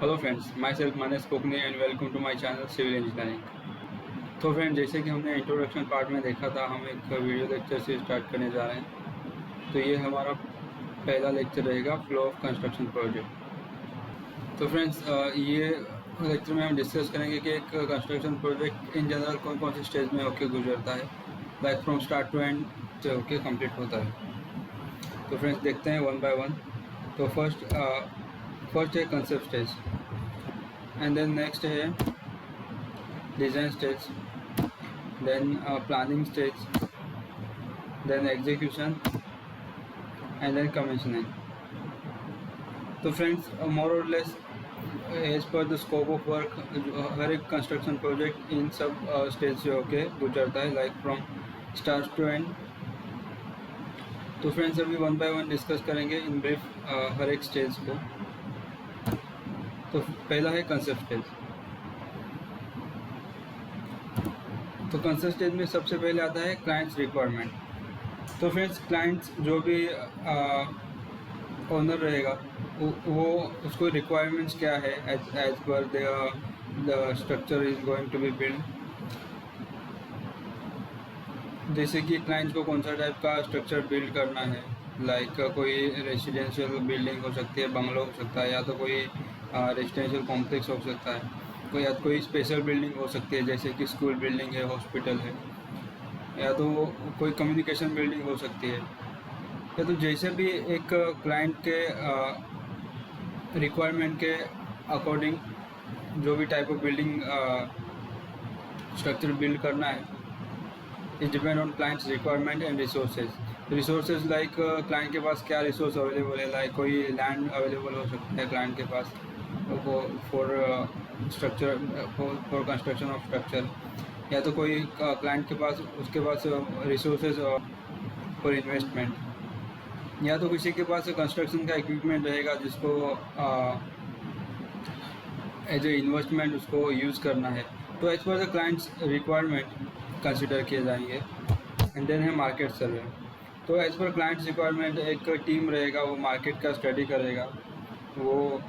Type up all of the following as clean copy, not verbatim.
Hello friends, my self Manas Kokni and welcome to my channel civil engineering. तो friend, जैसे कि हमने इंट्रोडक्शन पार्ट में देखा था, हम एक वीडियो लेक्चर से स्टार्ट करने जा रहे हैं। तो ये हमारा पहला लेक्चर रहेगा, फ्लो ऑफ कंस्ट्रक्शन प्रोजेक्ट। तो फ्रेंड्स, ये लेक्चर में हम डिस्कस करेंगे कि एक कंस्ट्रक्शन प्रोजेक्ट इन जनरल कौन कौन से स्टेज में होकर गुजरता है, like from start to end से होकर कंप्लीट होता है। तो फ्रेंड्स, देखते हैं वन बाय वन। तो फर्स्ट है concept stage, and then next है design stage, then planning stage, then execution, and then commissioning. तो friends, more or less as per the scope of work हर एक कंस्ट्रक्शन प्रोजेक्ट इन सब stage से होके गुजरता है, like from start to end. तो फ्रेंड्स, अभी वन बाय वन डिस्कस करेंगे इन ब्रीफ हर एक स्टेज को। तो पहला है कंसेप्ट स्टेज। तो कंसेप्ट स्टेज में सबसे पहले आता है क्लाइंट्स रिक्वायरमेंट। तो फ्रेंड्स, क्लाइंट्स जो भी ओनर रहेगा वो उसको रिक्वायरमेंट्स क्या है as per the structure is going to be build. जैसे कि क्लाइंट्स को कौन सा टाइप का स्ट्रक्चर बिल्ड करना है, लाइक कोई रेसिडेंशियल बिल्डिंग हो सकती है, बंगलो हो सकता है, या तो कोई रेसिडेंशियल कॉम्प्लेक्स हो सकता है, कोई स्पेशल बिल्डिंग हो सकती है जैसे कि स्कूल बिल्डिंग है, हॉस्पिटल है, या तो कोई कम्युनिकेशन बिल्डिंग हो सकती है। या तो जैसे भी एक क्लाइंट के रिक्वायरमेंट के अकॉर्डिंग जो भी type of building structure build करना है, it depends on clients requirement and resources like client के पास क्या रिसोर्स अवेलेबल है, लाइक कोई लैंड अवेलेबल हो सकता है क्लाइंट के पास for structure for construction of structure, या तो कोई क्लाइंट के पास उसके पास रिसोर्सेज फॉर इन्वेस्टमेंट, या तो किसी के पास कंस्ट्रक्शन का इक्विपमेंट रहेगा जिसको एज ए इन्वेस्टमेंट उसको यूज़ करना है। तो as per the clients requirement consider किए जाएंगे। एंड देन है मार्केट सर्वे। तो एज पर क्लाइंट्स रिक्वायरमेंट एक टीम रहेगा, वो मार्केट का स्टडी करेगा, वो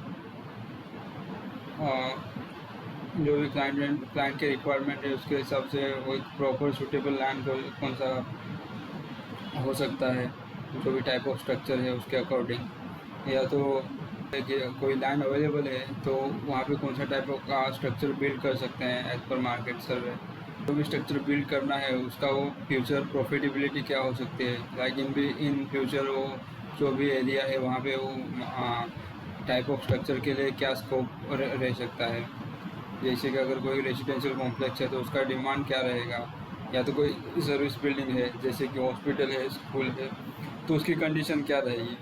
जो भी क्लाइंट के रिक्वायरमेंट है उसके हिसाब से वो एक प्रॉपर सूटेबल लैंड कौन सा हो सकता है, जो भी टाइप ऑफ स्ट्रक्चर है उसके अकॉर्डिंग, या तो कोई लैंड अवेलेबल है तो वहाँ पे कौन सा टाइप ऑफ का स्ट्रक्चर बिल्ड कर सकते हैं एज पर मार्केट सर्वे। जो भी स्ट्रक्चर बिल्ड करना है उसका वो फ्यूचर प्रॉफिटेबिलिटी क्या हो सकती है, लाइक इन फ्यूचर वो जो भी एरिया है वहाँ पे वो टाइप ऑफ स्ट्रक्चर के लिए क्या स्कोप रह सकता है। जैसे कि अगर कोई रेजिडेंशियल कॉम्प्लेक्स है तो उसका डिमांड क्या रहेगा, या तो कोई सर्विस बिल्डिंग है जैसे कि हॉस्पिटल है, स्कूल है, तो उसकी कंडीशन क्या रहेगी,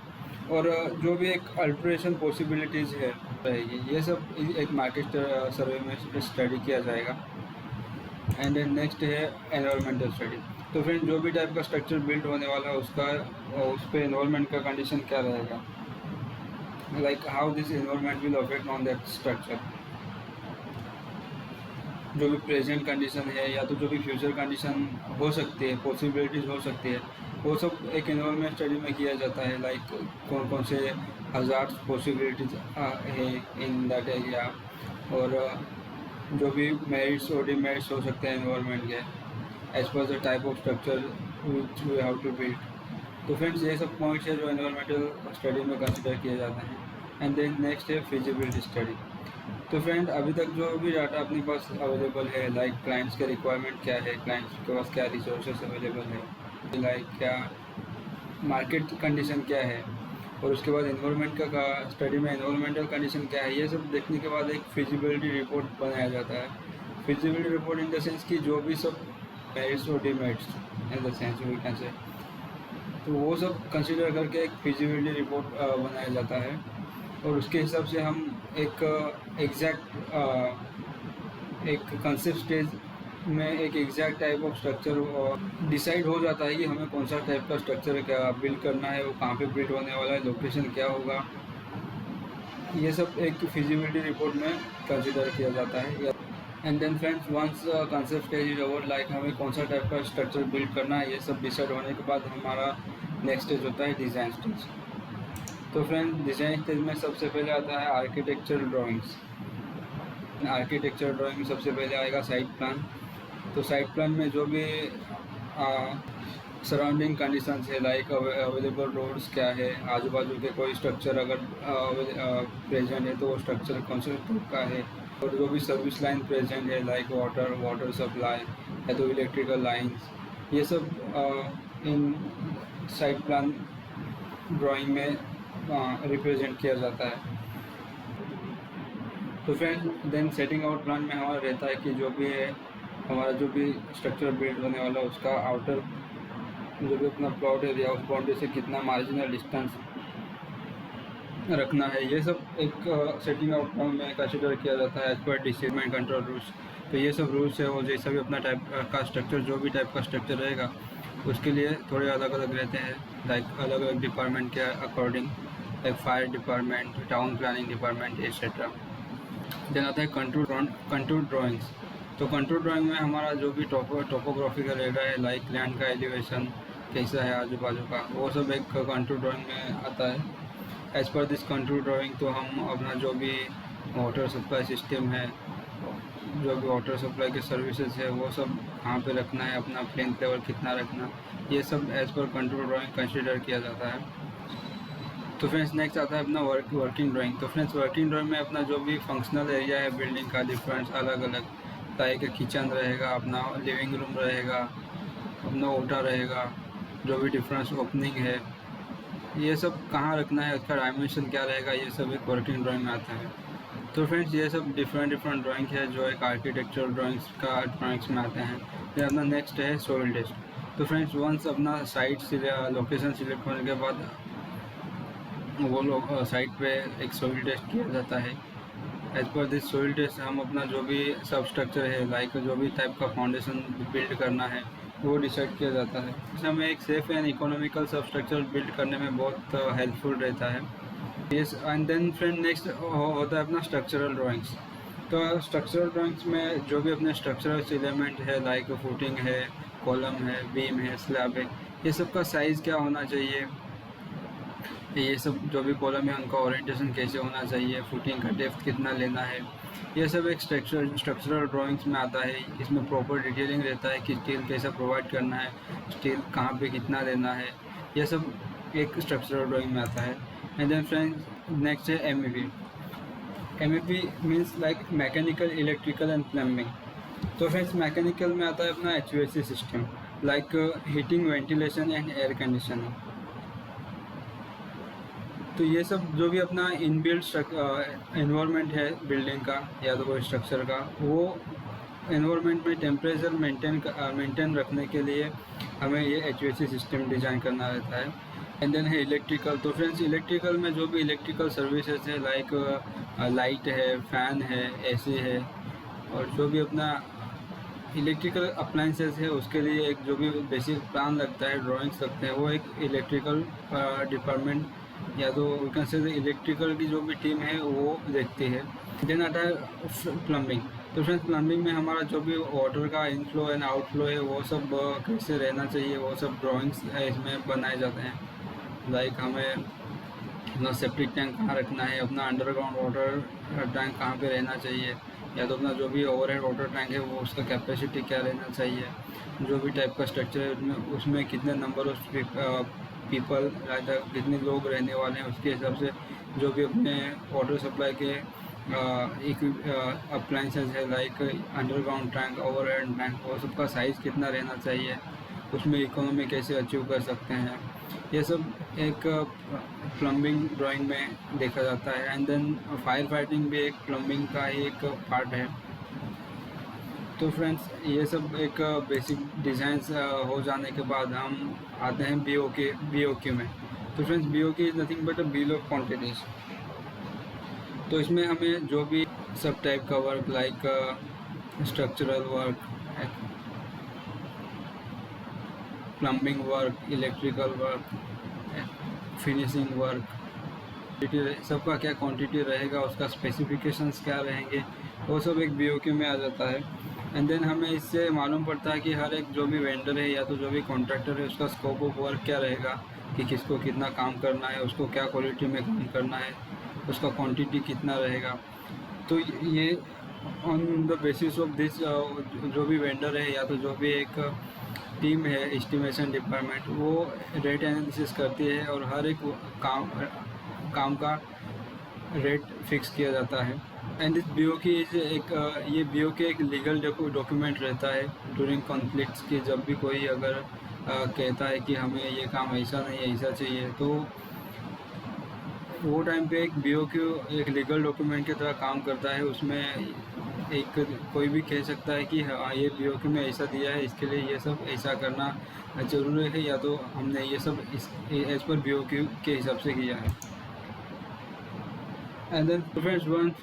और जो भी एक अल्ट्रेशन पॉसिबिलिटीज़ है रहेगी। ये सब एक मार्केट सर्वे में स्टडी किया जाएगा। एंड देन नेक्स्ट है एनवायरमेंटल स्टडी। तो फ्रेंड, जो भी टाइप का स्ट्रक्चर बिल्ड होने वाला है उसका उस पर एनवायरमेंट का कंडीशन क्या रहेगा, like how this environment will affect on that structure. जो भी प्रेजेंट कंडीशन है या तो जो भी फ्यूचर कंडीशन हो सकती है, पॉसिबिलिटीज़ हो सकती है, वो सब एक एनवायरमेंट स्टडी में किया जाता है, लाइक कौन कौन से हज़ार्ड पॉसिबिलिटीज़ है इन दैट एरिया, और जो भी मेरिट्स और डिमेरिट्स हो सकते हैं एनवायरमेंट के as per the type of structure which we have to build. तो फ्रेंड्स, ये सब पॉइंट्स है जो एनवायरमेंटल स्टडी में कंसिडर किए जाते हैं। एंड देन नेक्स्ट है फिजिबिलिटी स्टडी। तो फ्रेंड, अभी तक जो भी डाटा अपने पास अवेलेबल है, लाइक क्लाइंट्स के रिक्वायरमेंट क्या है, क्लाइंट्स के पास क्या रिसोर्सेस अवेलेबल है, लाइक क्या मार्केट कंडीशन क्या है, और उसके बाद एनवायरमेंट का स्टडी में एनवायरमेंटल कंडीशन क्या है, ये सब देखने के बाद एक फिजिबिलिटी रिपोर्ट बनाया जाता है। Feasibility report in the sense कि जो भी सब मेरिट्स और demerits in the sense we can say, तो वो सब कंसिडर करके एक फिजिबिलिटी रिपोर्ट बनाया जाता है, और उसके हिसाब से हम एक कंसेप्ट स्टेज में एक exact type of structure decide हो जाता है कि हमें कौन सा टाइप का स्ट्रक्चर क्या बिल्ड करना है, वो कहाँ पे बिल्ड होने वाला है, लोकेशन क्या होगा। ये सब एक फिजिबिलिटी रिपोर्ट में कंसिडर किया जाता है। And then friends, once concept stage is over, like हमें कौन सा टाइप का स्ट्रक्चर बिल्ड करना है, ये सब डिसाइड होने के बाद हमारा नेक्स्ट स्टेज होता है डिज़ाइन स्टेज। तो फ्रेंड्स डिज़ाइन स्टेज में सबसे पहले आता है आर्किटेक्चरल ड्राइंग्स। आर्किटेक्चरल ड्राइंग में सबसे पहले आएगा साइट प्लान। तो साइट प्लान में जो भी सराउंडिंग कंडीशंस है, लाइक अवेलेबल रोड्स क्या है, आजू बाजू के कोई स्ट्रक्चर अगर प्रेजेंट है तो वो स्ट्रक्चर कौन से टाइप का है, और जो भी सर्विस लाइन प्रेजेंट है लाइक वाटर सप्लाई या तो इलेक्ट्रिकल लाइंस, ये सब इन साइट प्लान ड्राइंग में रिप्रेजेंट किया जाता है। तो friend then setting out plan में हमारा रहता है कि जो भी है हमारा जो भी स्ट्रक्चर बिल्ड होने वाला है उसका आउटर जो भी अपना प्लॉट एरिया उस बाउंड्री से कितना मार्जिनल डिस्टेंस रखना है, ये सब एक सेटिंग आउट प्लान में कंसिडर किया जाता है एज पर डिस्ट्रीब्यूशन कंट्रोल रूल्स। तो ये सब रूल्स है वो जैसा भी अपना टाइप का स्ट्रक्चर जो भी टाइप का स्ट्रक्चर रहेगा उसके लिए थोड़े अलग अलग रहते हैं, लाइक अलग अलग डिपार्टमेंट के according, like fire department, town planning department etcetera. Then आता है कंटूर ड्राइंग्स। तो कंटूर ड्राइंग में हमारा जो भी टोपोग्राफिकल एरिया है, लाइक लैंड का एलिवेशन कैसा है आजू बाजू का, वो सब एक कंटूर ड्राइंग में आता है। As per this contour drawing तो हम अपना जो भी वाटर सप्लाई सिस्टम है, जो भी वाटर सप्लाई के सर्विसेज है वो सब कहाँ पे रखना है, अपना प्लेंथ लेवल कितना रखना, ये सब as per contour drawing consider किया जाता है। तो फ्रेंड्स नेक्स्ट आता है अपना वर्किंग ड्राइंग। तो फ्रेंड्स वर्किंग ड्राइंग में अपना जो भी फंक्शनल एरिया है बिल्डिंग का डिफरेंट अलग अलग, लाइक किचन रहेगा, अपना लिविंग रूम रहेगा, अपना ओटा रहेगा, जो भी डिफरेंस ओपनिंग है, ये सब कहाँ रखना है, उसका डायमेंशन क्या रहेगा, ये सब एक वर्किंग ड्राइंग में आता है। तो फ्रेंड्स ये सब डिफरेंट ड्राइंग है जो एक आर्किटेक्चरल ड्राइंग्स में आते हैं। फिर अपना नेक्स्ट है सॉइल टेस्ट। तो फ्रेंड्स वंस अपना लोकेशन सिलेक्ट होने के बाद वो लोग साइट पे एक सॉइल टेस्ट किया जाता है। As per this soil test हम अपना जो भी सब स्ट्रक्चर है, लाइक जो भी टाइप का फाउंडेशन बिल्ड करना है वो डिसाइड किया जाता है। इससे हमें एक सेफ एंड इकोनॉमिकल सब स्ट्रक्चर बिल्ड करने में बहुत हेल्पफुल रहता है। Yes and then friend next होता है अपना स्ट्रक्चरल ड्राइंग्स। तो स्ट्रक्चरल ड्राइंग्स में जो भी अपने स्ट्रक्चरल एलिमेंट है, लाइक फुटिंग है, कॉलम है, बीम है, स्लैब है, ये सब का साइज़ क्या होना चाहिए, ये सब जो भी कॉलम है उनका ओरिएंटेशन कैसे होना चाहिए, फुटिंग का डेप्थ कितना लेना है, ये सब एक स्ट्रक्चरल ड्राइंग्स में आता है। इसमें प्रॉपर डिटेलिंग रहता है कि स्टील कैसा प्रोवाइड करना है, स्टील कहाँ पे कितना देना है, ये सब एक स्ट्रक्चरल ड्राइंग में आता है। एंड देन फ्रेंड्स नेक्स्ट है MEP means like mechanical, electrical and plumbing. तो फ्रेंड्स मैकेनिकल में आता है अपना HVAC system, like heating, ventilation and air conditioning. तो ये सब जो भी अपना इनबिल्ट एनवायरनमेंट है बिल्डिंग का या तो कोई स्ट्रक्चर का, वो एनवायरनमेंट में टेम्परेचर मेंटेन रखने के लिए हमें ये HVAC सिस्टम डिज़ाइन करना रहता है। एंड देन है इलेक्ट्रिकल। तो फ्रेंड्स इलेक्ट्रिकल में जो भी इलेक्ट्रिकल सर्विसेज है, लाइक लाइट है, फ़ैन है, AC है, और जो भी अपना इलेक्ट्रिकल अप्लाइंसेस है उसके लिए एक जो भी बेसिक प्लान लगता है, ड्राइंग्स लगते हैं, वो एक इलेक्ट्रिकल डिपार्टमेंट या तो कैन से इलेक्ट्रिकल की जो भी टीम है वो देखती है। देन आता है प्लम्बिंग। तो फ्रेंड्स प्लम्बिंग में हमारा जो भी वाटर का इनफ्लो एंड आउटफ्लो है वो सब कैसे रहना चाहिए, वो सब ड्राइंग्स इसमें बनाए जाते हैं। लाइक हमें अपना सेप्टिक टैंक कहाँ रखना है, अपना अंडरग्राउंड वाटर टैंक कहाँ पे रहना चाहिए, या तो अपना जो भी ओवरहेड वाटर टैंक है वो उसका कैपेसिटी क्या रहना चाहिए, जो भी टाइप का स्ट्रक्चर है उसमें कितने नंबर ऑफ पीपल, कितने लोग रहने वाले हैं, उसके हिसाब से जो भी अपने वाटर सप्लाई के अप्लाइंसेस है, like underground tank, overhead tank, वो सबका साइज़ कितना रहना चाहिए, उसमें इकोनॉमी कैसे अचीव कर सकते हैं, ये सब एक प्लम्बिंग ड्राइंग में देखा जाता है। एंड देन फायर फाइटिंग भी एक प्लम्बिंग का ही एक पार्ट है। तो फ्रेंड्स ये सब एक बेसिक डिज़ाइंस हो जाने के बाद हम आते हैं BOQ में। तो friends BOQ is nothing but bill of quantities. तो इसमें हमें जो भी सब टाइप का work, like structural work, plumbing work, electrical work, finishing work, सबका क्या क्वांटिटी रहेगा, उसका स्पेसिफिकेशंस क्या रहेंगे, वो सब एक BOQ में आ जाता है। एंड देन हमें इससे मालूम पड़ता है कि हर एक जो भी वेंडर है या तो जो भी कॉन्ट्रैक्टर है उसका स्कोप ऑफ वर्क क्या रहेगा, कि किसको कितना काम करना है, उसको क्या क्वालिटी में काम करना है, उसका क्वांटिटी कितना रहेगा। तो ये on the basis of this जो भी वेंडर है या तो जो भी एक टीम है एस्टिमेशन डिपार्टमेंट, वो रेट एनालिसिस करती है और हर एक काम का रेट फिक्स किया जाता है। एंड दिस BOQ इज एक ये BOQ एक लीगल डॉक्यूमेंट रहता है ड्यूरिंग कॉन्फ्लिक्ट्स की। जब भी कोई अगर कहता है कि हमें ये काम ऐसा नहीं ऐसा चाहिए, तो वो टाइम पे एक BOQ एक लीगल डॉक्यूमेंट की तरह काम करता है। उसमें एक कोई भी कह सकता है कि हाँ ये BOQ में ऐसा दिया है, इसके लिए ये सब ऐसा करना ज़रूरी है, या तो हमने ये सब एज पर BOQ के हिसाब से किया है। एंड देन फ्रेंड्स वंस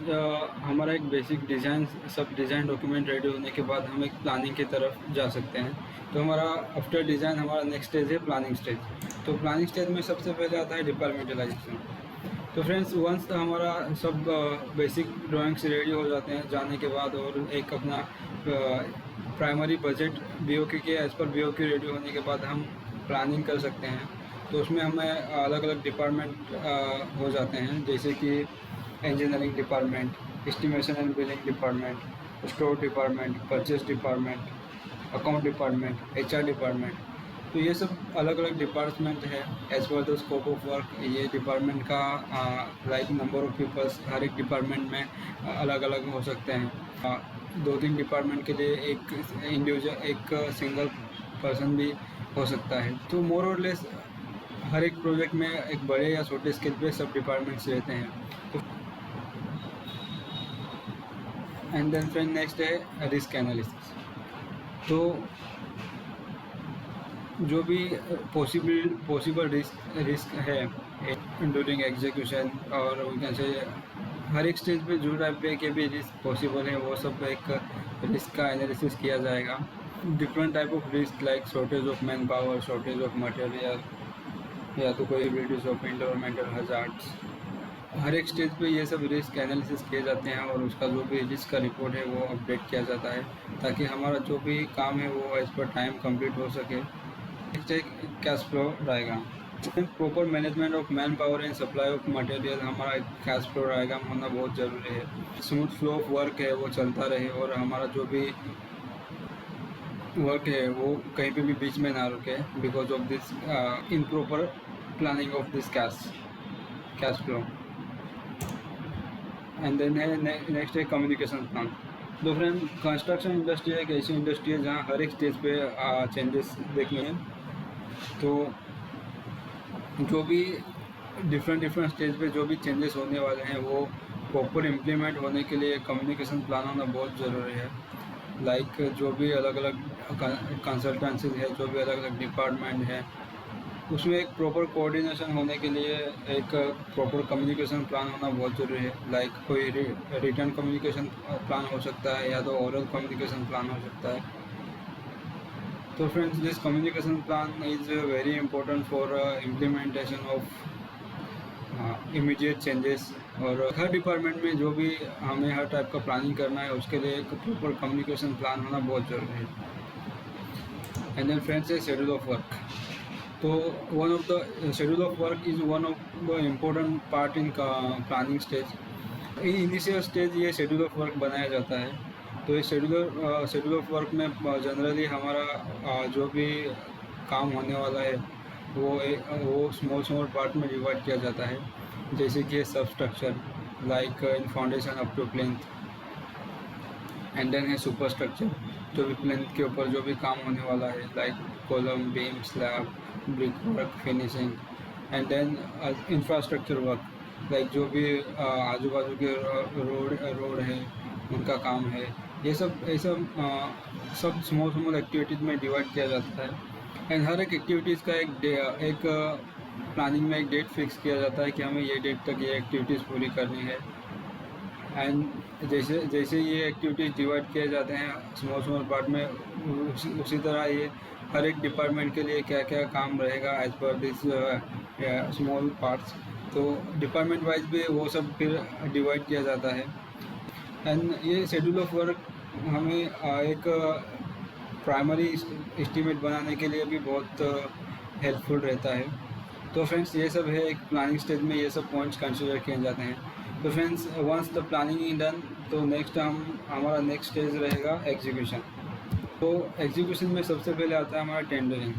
हमारा एक बेसिक डिज़ाइन सब डिज़ाइन डॉक्यूमेंट रेडी होने के बाद हम एक प्लानिंग की तरफ जा सकते हैं। तो हमारा आफ्टर डिज़ाइन हमारा नेक्स्ट स्टेज है प्लानिंग स्टेज। तो प्लानिंग स्टेज में सबसे पहले आता है डिपार्टमेंटलाइजेशन। तो फ्रेंड्स वंस हमारा सब बेसिक ड्राइंग्स रेडी हो जाते हैं जाने के बाद, और एक अपना प्राइमरी बजट BOQ के एज पर BOQ रेडी होने के बाद हम प्लानिंग कर सकते हैं। तो उसमें हमें अलग अलग डिपार्टमेंट हो जाते हैं, जैसे कि engineering department, estimation and billing department, store department, purchase department, account department, HR department. तो ये सब अलग अलग डिपार्टमेंट है as per the scope of work. ये डिपार्टमेंट का लाइक नंबर ऑफ पीपल्स हर एक डिपार्टमेंट में अलग अलग हो सकते हैं। 2-3 डिपार्टमेंट के लिए एक इंडिविजुअल एक सिंगल पर्सन भी हो सकता है। तो मोर और लेस हर एक प्रोजेक्ट में एक बड़े या छोटे स्केल पे सब डिपार्टमेंट्स रहते हैं। तो एंड देन फ्रेंड नेक्स्ट है रिस्क एनालिसिस। तो जो भी पॉसिबल रिस्क है ड्यूरिंग एग्जीक्यूशन, और कैसे हर एक स्टेज पे जो टाइप पे के भी रिस्क पॉसिबल है वो सब एक रिस्क का एनालिसिस किया जाएगा। Different type of risk like shortage of man power, shortage of material, या तो कोई एबिलिटीज ऑफ एनवायरमेंटल हजार्ड्स। हर एक स्टेज पे ये सब रिस्क एनालिसिस किए जाते हैं और उसका जो भी रिस्क का रिपोर्ट है वो अपडेट किया जाता है, ताकि हमारा जो भी काम है वो एज पर टाइम कंप्लीट हो सके। नेक्स्ट है cash flow diagram. Proper management of man power and supply of material, हमारा कैश फ्लो डायग्राम होना बहुत ज़रूरी है। स्मूथ फ्लो ऑफ वर्क है वो चलता रहे, और हमारा जो भी वर्क है वो कहीं पे भी बीच में ना रुके because of this improper planning of this cash flow. And then है नेक्स्ट है कम्युनिकेशन प्लान। तो फ्रेंड कंस्ट्रक्शन इंडस्ट्री एक ऐसी इंडस्ट्री है जहाँ हर एक स्टेज पे चेंजेस देखने हैं। तो जो भी डिफरेंट स्टेज पे जो भी चेंजेस होने वाले हैं वो प्रॉपर इम्प्लीमेंट होने के लिए कम्युनिकेशन प्लान होना बहुत ज़रूरी है। लाइक जो भी अलग अलग कंसल्टेंसीज है, जो भी अलग अलग डिपार्टमेंट है, उसमें एक प्रॉपर कोऑर्डिनेशन होने के लिए एक प्रॉपर कम्युनिकेशन प्लान होना बहुत ज़रूरी है। लाइक कोई रिटर्न कम्युनिकेशन प्लान हो सकता है या तो ओरल कम्युनिकेशन प्लान हो सकता है। तो friends this communication plan is very important for implementation of immediate changes. और हर डिपार्टमेंट में जो भी हमें हर टाइप का प्लानिंग करना है उसके लिए एक प्रॉपर कम्युनिकेशन प्लान होना बहुत ज़रूरी है। एंड देन फ्रेंड्स है शेड्यूल ऑफ वर्क। तो one of the schedule of work is one of the important part in planning stage. Initial stage ये शेड्यूल ऑफ वर्क बनाया जाता है। तो इस शेड्यूल ऑफ वर्क में जनरली हमारा जो भी काम होने वाला है वो स्मॉल पार्ट में डिवाइड किया जाता है, जैसे कि सब structure like in foundation up to plinth. And then है सुपर स्ट्रक्चर, जो भी प्लिंथ के ऊपर जो भी काम होने वाला है like column, beam, slab, brick work, finishing. And then infrastructure work like जो भी आजू बाजू के रोड है उनका काम है। ये सब सब स्मॉल एक्टिविटीज़ में डिवाइड किया जाता है। एंड हर एक एक्टिविटीज़ का एक प्लानिंग में एक डेट फिक्स किया जाता है कि हमें ये डेट तक ये एक्टिविटीज़ पूरी करनी है। एंड जैसे ये एक्टिविटीज़ डिवाइड किए जाते हैं स्मॉल पार्ट में, उसी तरह ये हर एक डिपार्टमेंट के लिए क्या क्या काम रहेगा as per this small parts. तो डिपार्टमेंट वाइज भी वो सब फिर डिवाइड किया जाता है। एंड ये शेड्यूल ऑफ वर्क हमें एक प्राइमरी एस्टीमेट बनाने के लिए भी बहुत हेल्पफुल रहता है। तो फ्रेंड्स ये सब है, एक प्लानिंग स्टेज में ये सब पॉइंट्स कंसिडर किए जाते हैं। तो friends once the planning is done, तो नेक्स्ट हमारा नेक्स्ट स्टेज रहेगा एग्जीक्यूशन। तो एग्जीक्यूशन में सबसे पहले आता है हमारा टेंडरिंग।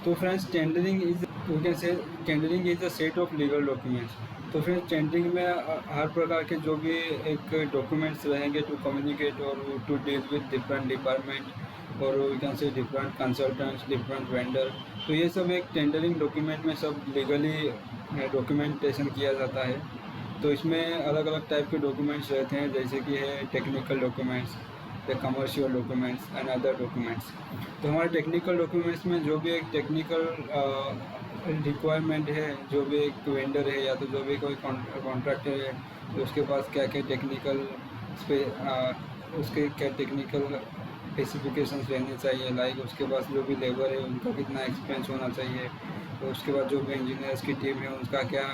तो friends tendering is we can say tendering is a set of legal documents. तो फ्रेंड्स टेंडरिंग में हर प्रकार के जो भी एक डॉक्यूमेंट्स रहेंगे टू कम्युनिकेट और to deal with different department और we can say different consultants, different vendor. तो ये सब एक टेंडरिंग डॉक्यूमेंट में सब लीगली डॉक्यूमेंटेशन किया जाता है। तो इसमें अलग अलग टाइप के डॉक्यूमेंट्स रहते हैं, जैसे कि है technical documents, the commercial documents and other documents. तो हमारे टेक्निकल डॉक्यूमेंट्स में जो भी एक टेक्निकल रिक्वायरमेंट है, जो भी एक वेंडर है या तो जो भी कोई कॉन्ट्रैक्टर है, तो उसके पास क्या क्या टेक्निकल उसके क्या टेक्निकल स्पेसिफिकेशंस रहने चाहिए, लाइक उसके पास जो भी लेबर है उनका कितना एक्सपीरियंस होना चाहिए, तो उसके बाद जो भी इंजीनियर्स की टीम है उनका क्या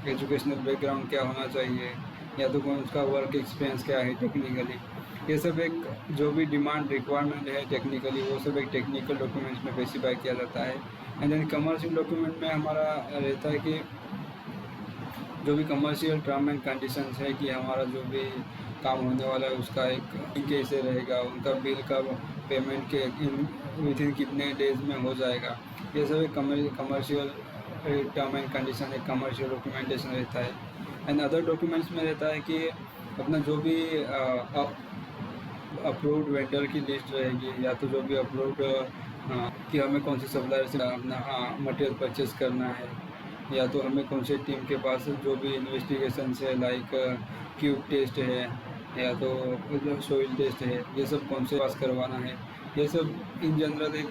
एजुकेशनल बैकग्राउंड क्या होना चाहिए, या तो कोई उसका वर्क एक्सपीरियंस क्या है टेक्निकली। ये सब एक जो भी डिमांड रिक्वायरमेंट है टेक्निकली, वो सब एक टेक्निकल डॉक्यूमेंट्स में स्पेसिफाई किया जाता है। एंड देन कमर्शियल डॉक्यूमेंट में हमारा रहता है कि जो भी कमर्शियल टर्म एंड कंडीशंस है कि हमारा जो भी काम होने वाला है उसका एक कैसे रहेगा, उनका बिल का पेमेंट के विद इन कितने डेज में हो जाएगा। ये सब एक कमर्शियल टर्म एंड कंडीशन, एक कमर्शियल डॉक्यूमेंटेशन रहता है। एंड अदर डॉक्यूमेंट्स में रहता है कि अपना जो भी अप्रूव्ड वेंडर की लिस्ट रहेगी, या तो जो भी अप्रूव्ड कि हमें कौन से सप्लायर से अपना मटेरियल परचेज करना है, या तो हमें कौन से टीम के पास जो भी इन्वेस्टिगेशन है, लाइक क्यूब टेस्ट है या तो सोइल टेस्ट है, ये सब कौन से पास करवाना है। ये सब इन जनरल एक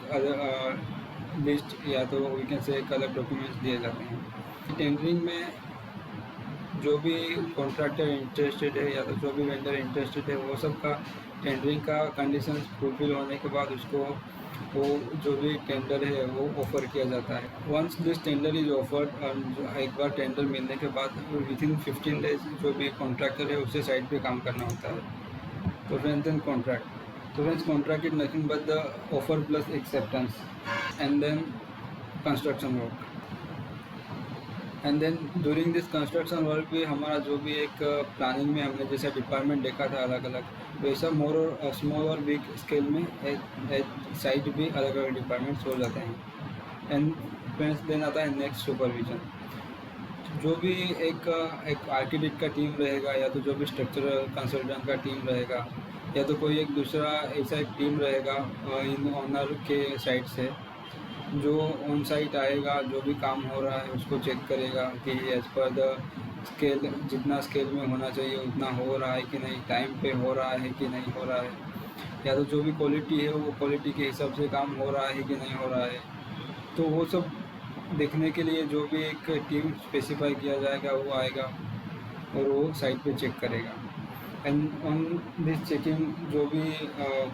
लिस्ट या तो वी कैन से एक अलग डॉक्यूमेंट्स दिए जाते हैं। टेंडरिंग में जो भी कॉन्ट्रैक्टर इंटरेस्टेड है या तो जो भी वेंडर इंटरेस्टेड है, वो सब का टेंडरिंग का कंडीशंस फुलफिल होने के बाद उसको वो जो भी टेंडर है वो ऑफ़र किया जाता है। Once this tender is offered, एक बार टेंडर मिलने के बाद विद इन 15 डेज जो भी कॉन्ट्रैक्टर है उससे साइट पे काम करना होता है। तो फ्रेंड्स एंड कॉन्ट्रैक्ट, तो friends contract is nothing but the offer plus acceptance and then construction work. And then during this construction work भी हमारा जो भी एक प्लानिंग में हमने जैसा डिपार्टमेंट देखा था अलग अलग, वैसा मोर और स्मॉल और बिग स्केल में साइट भी अलग अलग डिपार्टमेंट्स हो जाते हैं। एंड फ्रेंड्स देन आता है नेक्स्ट सुपरविजन। जो भी एक आर्किटेक्ट का टीम रहेगा, या तो जो भी स्ट्रक्चरल कंसल्टेंट का टीम रहेगा, या तो कोई एक दूसरा ऐसा एक टीम रहेगा इन ऑनर के साइड से, जो ऑन साइट आएगा, जो भी काम हो रहा है उसको चेक करेगा कि एज पर द स्केल, जितना स्केल में होना चाहिए उतना हो रहा है कि नहीं, टाइम पे हो रहा है कि नहीं हो रहा है, या तो जो भी क्वालिटी है वो क्वालिटी के हिसाब से काम हो रहा है कि नहीं हो रहा है। तो वो सब देखने के लिए जो भी एक टीम स्पेसिफाई किया जाएगा वो आएगा और वो साइट पे चेक करेगा। एंड ऑन दिस चेकिंग जो भी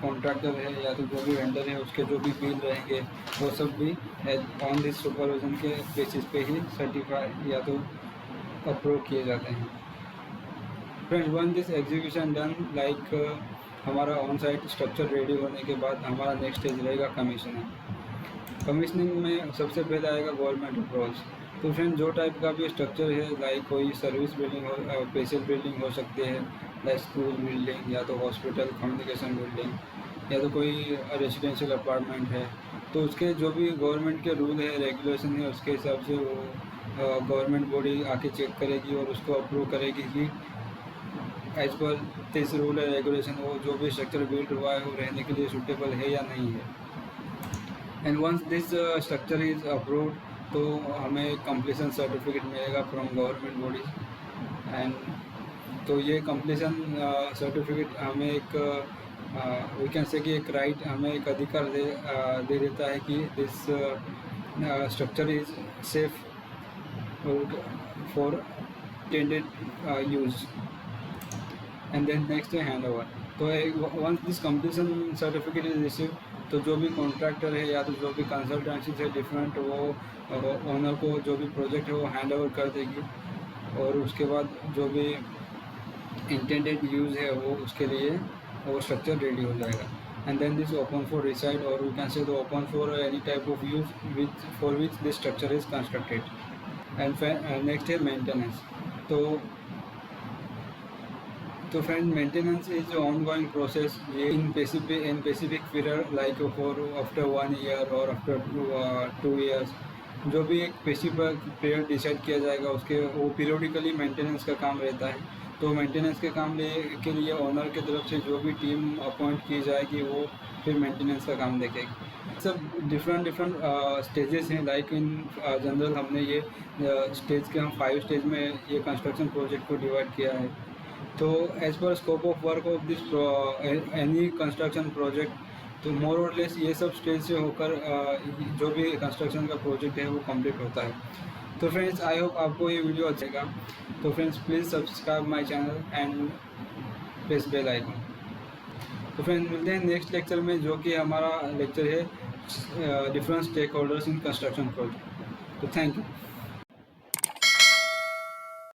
कॉन्ट्रैक्टर है या तो जो भी वेंडर है उसके जो भी बिल रहेंगे वो सब भी ऑन दिस सुपरविजन के बेसिस पे ही सर्टिफाई या तो अप्रूव किए जाते हैं। Friends one this execution done, like हमारा ऑन साइट स्ट्रक्चर रेडी होने के बाद हमारा नेक्स्ट स्टेज रहेगा कमीशनिंग। कमीशनिंग में सबसे पहले आएगा गवर्नमेंट अप्रोच। तो फ्रेंड जो टाइप का भी स्ट्रक्चर है, लाइक कोई सर्विस बिल्डिंग हो, पेशल बिल्डिंग हो सकती है, लाइक स्कूल बिल्डिंग या तो हॉस्पिटल, कम्युनिकेशन बिल्डिंग या तो कोई रेजिडेंशियल अपार्टमेंट है, तो उसके जो भी गवर्नमेंट के रूल है, रेगुलेशन है, उसके हिसाब से वो गवर्नमेंट बॉडी आके चेक करेगी और उसको अप्रूव करेगी कि एज पर दिस रूल है रेगुलेशन वो जो भी स्ट्रक्चर बिल्ड हुआ है वो रहने के लिए सूटेबल है या नहीं है। And once this structure is approved, तो हमें कंप्लीशन सर्टिफिकेट मिलेगा फ्रॉम गवर्नमेंट बॉडी। एंड तो ये कंप्लीशन सर्टिफिकेट हमें एक वी कैन से कि एक राइट, हमें एक अधिकार दे देता है कि this structure is safe for tended use. And then next है हैंड ओवर। तो once this completion certificate is receive, तो जो भी कॉन्ट्रैक्टर है या तो जो भी कंसल्टेंसी है डिफरेंट, वो ओनर को जो भी प्रोजेक्ट है वो हैंड ओवर कर देगी और उसके बाद जो भी इंटेंडेड यूज़ है वो उसके लिए वो स्ट्रक्चर रेडी हो जाएगा। and then this open for reside, or we can say the open for any type of use for which this structure is constructed. And next है maintenance. तो friend maintenance is ongoing process in specific period, like for after 1 year और after 2 years. जो भी एक specific period decide किया जाएगा उसके वो पीरियडिकली मेंटेनेंस का काम रहता है. तो मेंटेनेंस के काम के लिए ओनर की तरफ से जो भी टीम अपॉइंट की जाएगी वो फिर मेंटेनेंस का काम देखेगी. सब डिफरेंट स्टेजेस हैं. लाइक इन जनरल हमने ये स्टेज के हम 5 स्टेज में ये कंस्ट्रक्शन प्रोजेक्ट को डिवाइड किया है. तो as per scope of work of this any construction project, तो मोर और लेस ये सब स्टेज से होकर जो भी कंस्ट्रक्शन का प्रोजेक्ट है वो कंप्लीट होता है. तो फ्रेंड्स, आई होप आपको ये वीडियो अच्छा लगा. तो friends, please subscribe my channel and press bell icon. तो फ्रेंड्स, मिलते हैं नेक्स्ट लेक्चर में, जो कि हमारा लेक्चर है different stake holders in construction project. तो थैंक यू.